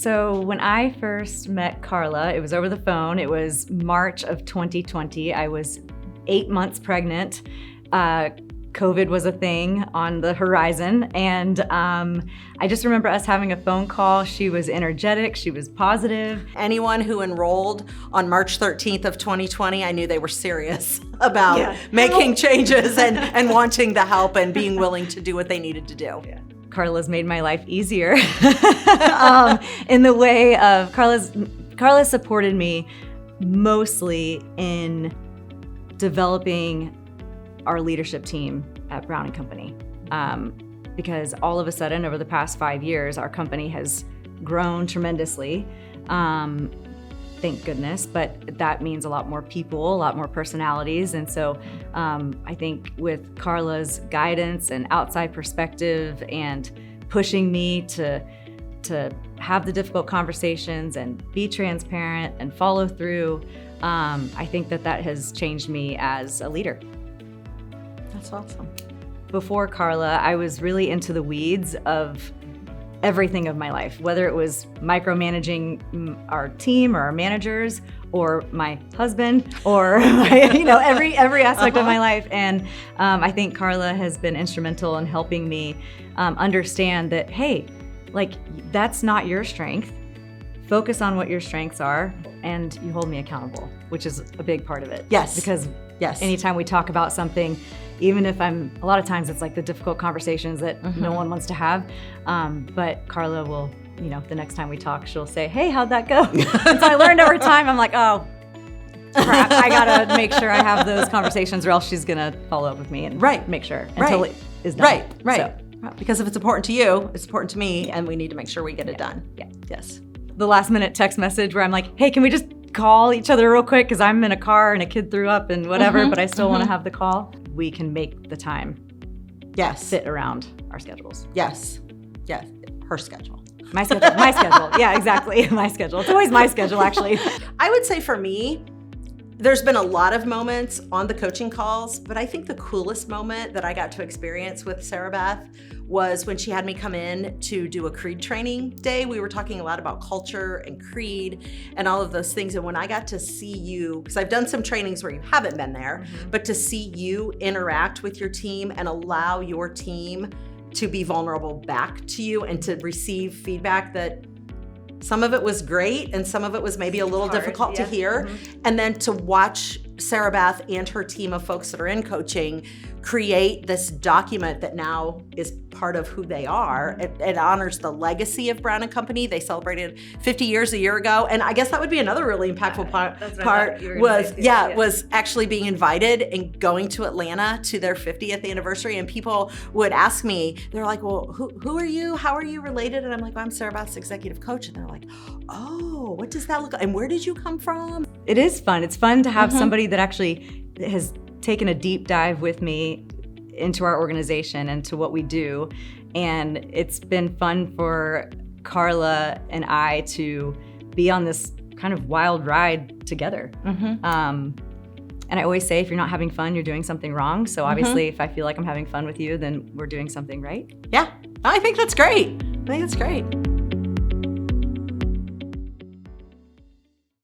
So when I first met Karla, it was over the phone. It was March of 2020. I was 8 months pregnant. COVID was a thing on the horizon. And I just remember us having a phone call. She was energetic, she was positive. Anyone who enrolled on March 13th of 2020, I knew they were serious about making changes and wanting the help and being willing to do what they needed to do. Yeah. Karla's made my life easier in the way of Karla supported me mostly in developing our leadership team at Brown & Company. Because all of a sudden, over the past 5 years, our company has grown tremendously. Thank goodness, but that means a lot more people, a lot more personalities. And so I think with Karla's guidance and outside perspective and pushing me to have the difficult conversations and be transparent and follow through, I think that has changed me as a leader. That's awesome. Before Karla, I was really into the weeds of everything of my life, whether it was micromanaging our team or our managers or my husband or every aspect of my life. And I think Karla has been instrumental in helping me understand that, hey, like, that's not your strength. Focus on what your strengths are, and you hold me accountable, which is a big part of it. Yes. Because anytime we talk about something, even if a lot of times it's like the difficult conversations that no one wants to have, but Karla will, the next time we talk, she'll say, hey, how'd that go? And so I learned over time, I'm like, oh, crap, I gotta make sure I have those conversations or else she's gonna follow up with me and make sure until it is done. Right. Because if it's important to you, it's important to me, and we need to make sure we get it done. Yeah. Yes. The last minute text message where I'm like, hey, can we just call each other real quick because I'm in a car and a kid threw up and whatever, but I still want to have the call. We can make the time fit around our schedules. Yes. Her schedule. My schedule. Yeah, exactly. My schedule. It's always my schedule, actually. I would say for me, there's been a lot of moments on the coaching calls, but I think the coolest moment that I got to experience with Sarah Beth was when she had me come in to do a creed training day. We were talking a lot about culture and creed and all of those things. And when I got to see you, because I've done some trainings where you haven't been there, but to see you interact with your team and allow your team to be vulnerable back to you and to receive feedback that some of it was great and some of it was maybe a little difficult to hear. And then to watch Sara Beth and her team of folks that are in coaching create this document that now is part of who they are. It honors the legacy of Brown & Company. They celebrated 50 years a year ago. And I guess that would be another really impactful part was actually being invited and going to Atlanta to their 50th anniversary. And people would ask me, they're like, well, who are you? How are you related? And I'm like, well, I'm Sara Beth's executive coach. And they're like, oh, what does that look like? And where did you come from? It is fun. It's fun to have somebody that actually has taken a deep dive with me into our organization and to what we do. And it's been fun for Karla and I to be on this kind of wild ride together. And I always say, if you're not having fun, you're doing something wrong. So obviously, if I feel like I'm having fun with you, then we're doing something right. Yeah, I think that's great.